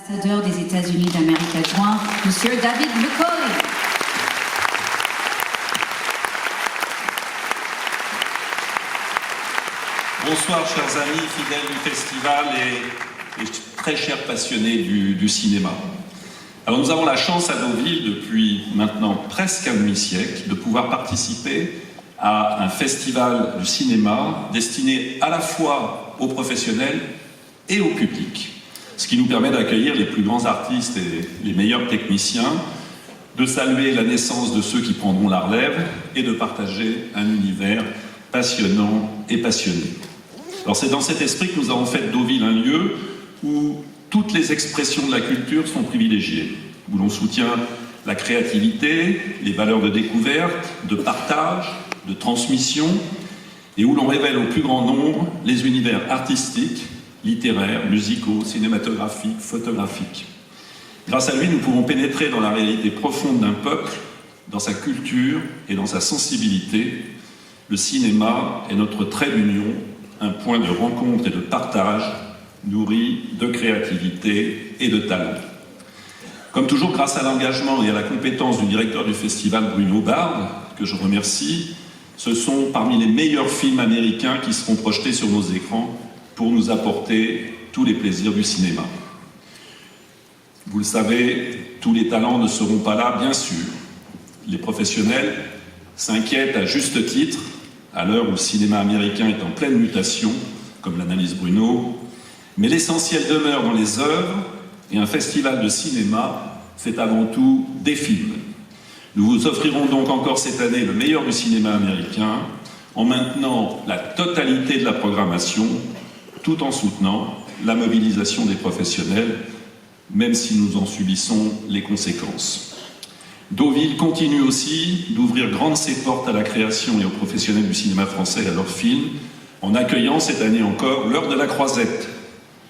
Ambassadeur des États-Unis d'Amérique adjoint, Monsieur David McCauley. Bonsoir chers amis, fidèles du festival et très chers passionnés du cinéma. Alors nous avons la chance à Deauville depuis maintenant presque un demi-siècle de pouvoir participer à un festival du cinéma destiné à la fois aux professionnels et au public. Ce qui nous permet d'accueillir les plus grands artistes et les meilleurs techniciens, de saluer la naissance de ceux qui prendront la relève et de partager un univers passionnant et passionné. Alors c'est dans cet esprit que nous avons fait de Deauville un lieu où toutes les expressions de la culture sont privilégiées, où l'on soutient la créativité, les valeurs de découverte, de partage, de transmission, et où l'on révèle au plus grand nombre les univers artistiques, littéraires, musicaux, cinématographiques, photographiques. Grâce à lui, nous pouvons pénétrer dans la réalité profonde d'un peuple, dans sa culture et dans sa sensibilité. Le cinéma est notre trait d'union, un point de rencontre et de partage, nourri de créativité et de talent. Comme toujours, grâce à l'engagement et à la compétence du directeur du festival, Bruno Bard, que je remercie, ce sont parmi les meilleurs films américains qui seront projetés sur nos écrans pour nous apporter tous les plaisirs du cinéma. Vous le savez, tous les talents ne seront pas là, bien sûr. Les professionnels s'inquiètent à juste titre, à l'heure où le cinéma américain est en pleine mutation, comme l'analyse Bruno, mais l'essentiel demeure dans les œuvres, et un festival de cinéma, c'est avant tout des films. Nous vous offrirons donc encore cette année le meilleur du cinéma américain, en maintenant la totalité de la programmation, tout en soutenant la mobilisation des professionnels, même si nous en subissons les conséquences. Deauville continue aussi d'ouvrir grandes ses portes à la création et aux professionnels du cinéma français et à leurs films, en accueillant cette année encore l'heure de la Croisette.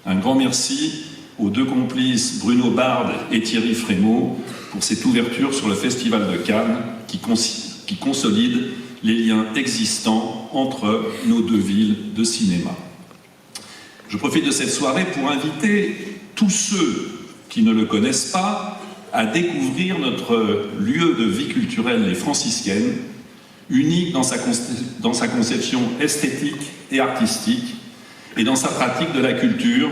Un grand merci aux deux complices Bruno Bard et Thierry Frémaux pour cette ouverture sur le Festival de Cannes qui consolide les liens existants entre nos deux villes de cinéma. Je profite de cette soirée pour inviter tous ceux qui ne le connaissent pas à découvrir notre lieu de vie culturelle, les Franciscaines, unique dans sa conception esthétique et artistique, et dans sa pratique de la culture,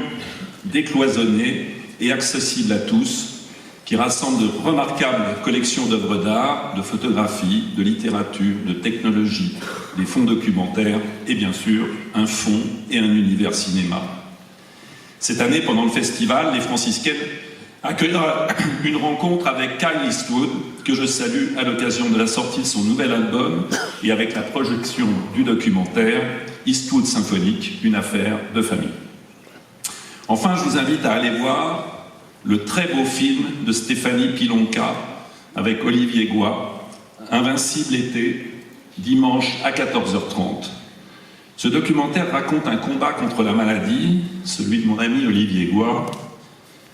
décloisonnée et accessible à tous, qui rassemble de remarquables collections d'œuvres d'art, de photographie, de littérature, de technologie, des fonds documentaires et bien sûr un fond et un univers cinéma. Cette année, pendant le festival, les Franciscaines accueillera une rencontre avec Kyle Eastwood, que je salue à l'occasion de la sortie de son nouvel album et avec la projection du documentaire Eastwood Symphonique, une affaire de famille. Enfin, je vous invite à aller voir le très beau film de Stéphanie Pilonka avec Olivier Goy, Invincible été, dimanche à 14h30. Ce documentaire raconte un combat contre la maladie, celui de mon ami Olivier Goy,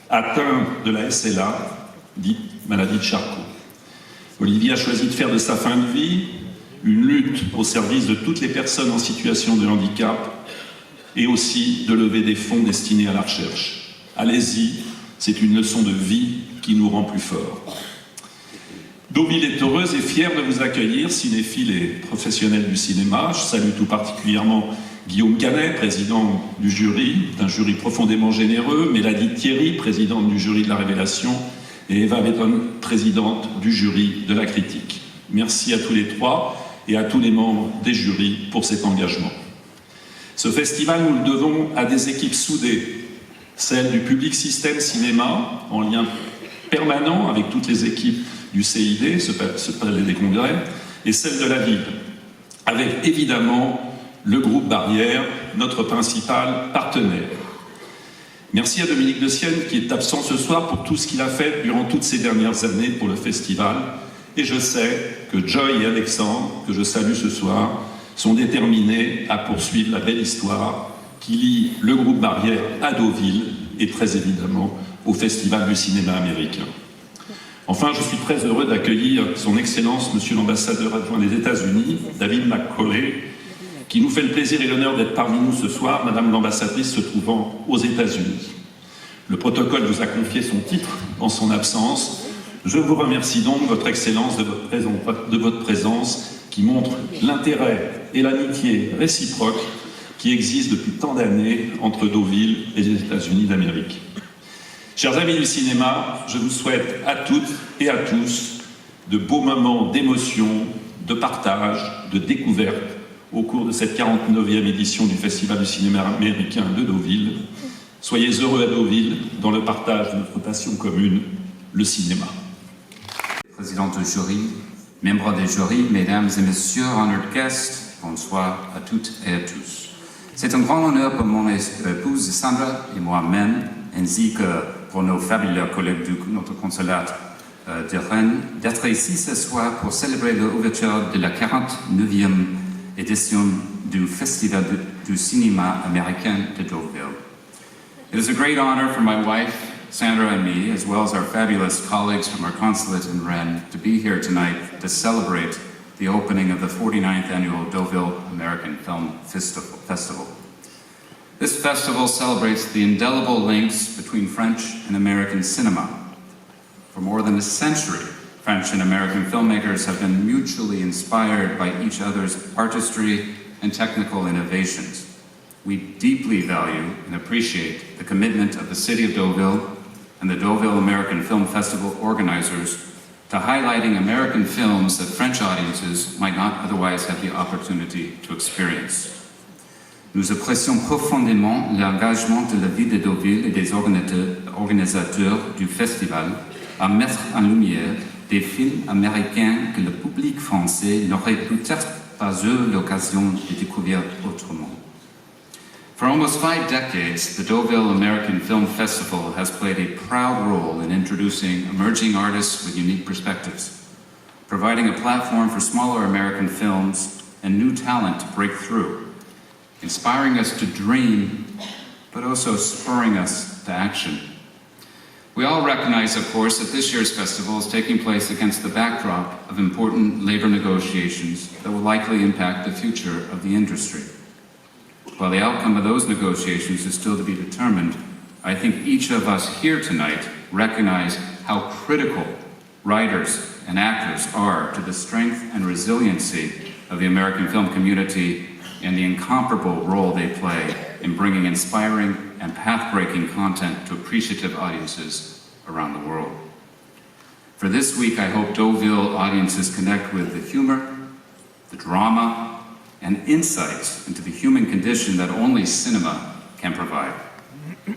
atteint de la SLA, dite maladie de Charcot. Olivier a choisi de faire de sa fin de vie une lutte au service de toutes les personnes en situation de handicap et aussi de lever des fonds destinés à la recherche. Allez-y, c'est une leçon de vie qui nous rend plus forts. Deauville est heureuse et fière de vous accueillir, cinéphiles et professionnels du cinéma. Je salue tout particulièrement Guillaume Canet, président du jury, d'un jury profondément généreux, Mélanie Thierry, présidente du jury de la Révélation, et Eva Vetton, présidente du jury de la Critique. Merci à tous les trois et à tous les membres des jurys pour cet engagement. Ce festival, nous le devons à des équipes soudées, celle du Public System Cinéma, en lien permanent avec toutes les équipes du CID, ce palais des congrès, et celle de la ville, avec évidemment le groupe Barrière, notre principal partenaire. Merci à Dominique de Sienne, qui est absent ce soir, pour tout ce qu'il a fait durant toutes ces dernières années pour le festival. Et je sais que Joy et Alexandre, que je salue ce soir, sont déterminés à poursuivre la belle histoire qui lie le groupe Barrière à Deauville et très évidemment au Festival du cinéma américain. Enfin, je suis très heureux d'accueillir son Excellence, Monsieur l'ambassadeur adjoint des États-Unis, David McCauley, qui nous fait le plaisir et l'honneur d'être parmi nous ce soir, Madame l'ambassadrice se trouvant aux États-Unis. Le protocole vous a confié son titre en son absence. Je vous remercie donc, Votre Excellence, de votre présence qui montre l'intérêt et l'amitié réciproque qui existent depuis tant d'années entre Deauville et les États-Unis d'Amérique. Chers amis du cinéma, je vous souhaite à toutes et à tous de beaux moments d'émotion, de partage, de découverte au cours de cette 49e édition du Festival du cinéma américain de Deauville. Soyez heureux à Deauville dans le partage de notre passion commune, le cinéma. Président du jury, membres du jury, mesdames et messieurs, honored guests, bonsoir à toutes et à tous. C'est un grand honneur pour mon épouse Sandra et moi-même, ainsi que pour nos fabuleux collègues de notre consulat de Rennes, d'être ici ce soir pour célébrer l'ouverture de la 49e édition du Festival du cinéma américain de Deauville. It is a great honor for my wife, Sandra, and me, as well as our fabulous colleagues from our consulate in Rennes, to be here tonight to celebrate the opening of the 49th annual Deauville American Film Festival. This festival celebrates the indelible links between French and American cinema. For more than a century, French and American filmmakers have been mutually inspired by each other's artistry and technical innovations. We deeply value and appreciate the commitment of the City of Deauville and the Deauville American Film Festival organizers to highlighting American films that French audiences might not otherwise have the opportunity to experience. Nous apprécions profondément l'engagement de la ville de Deauville et des organisateurs du festival à mettre en lumière des films américains que le public français n'aurait peut-être pas eu l'occasion de découvrir autrement. For almost 5 decades, the Deauville American Film Festival has played a proud role in introducing emerging artists with unique perspectives, providing a platform for smaller American films and new talent to break through, inspiring us to dream, but also spurring us to action. We all recognize, of course, that this year's festival is taking place against the backdrop of important labor negotiations that will likely impact the future of the industry. While the outcome of those negotiations is still to be determined, I think each of us here tonight recognize how critical writers and actors are to the strength and resiliency of the American film community and the incomparable role they play in bringing inspiring and path-breaking content to appreciative audiences around the world. For this week, I hope Deauville audiences connect with the humor, the drama, and insights into the human condition that only cinema can provide.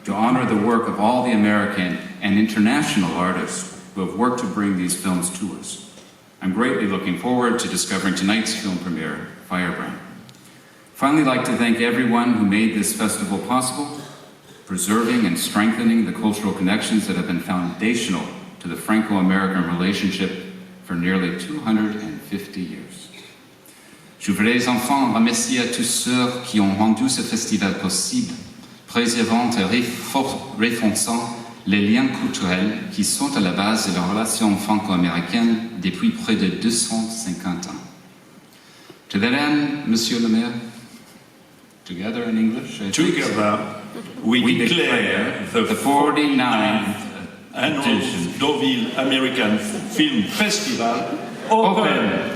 To honor the work of all the American and international artists who have worked to bring these films to us. I'm greatly looking forward to discovering tonight's film premiere, Firebrand. Finally, I'd like to thank everyone who made this festival possible, preserving and strengthening the cultural connections that have been foundational to the Franco-American relationship for nearly 250 years. Je voudrais enfin remercier à tous ceux qui ont rendu ce festival possible, préservant et renforçant les liens culturels qui sont à la base de la relation franco-américaine depuis près de 250 ans. To that end, Monsieur le Maire, together in English, Together, we declare the 49th annual Deauville American Film Festival open.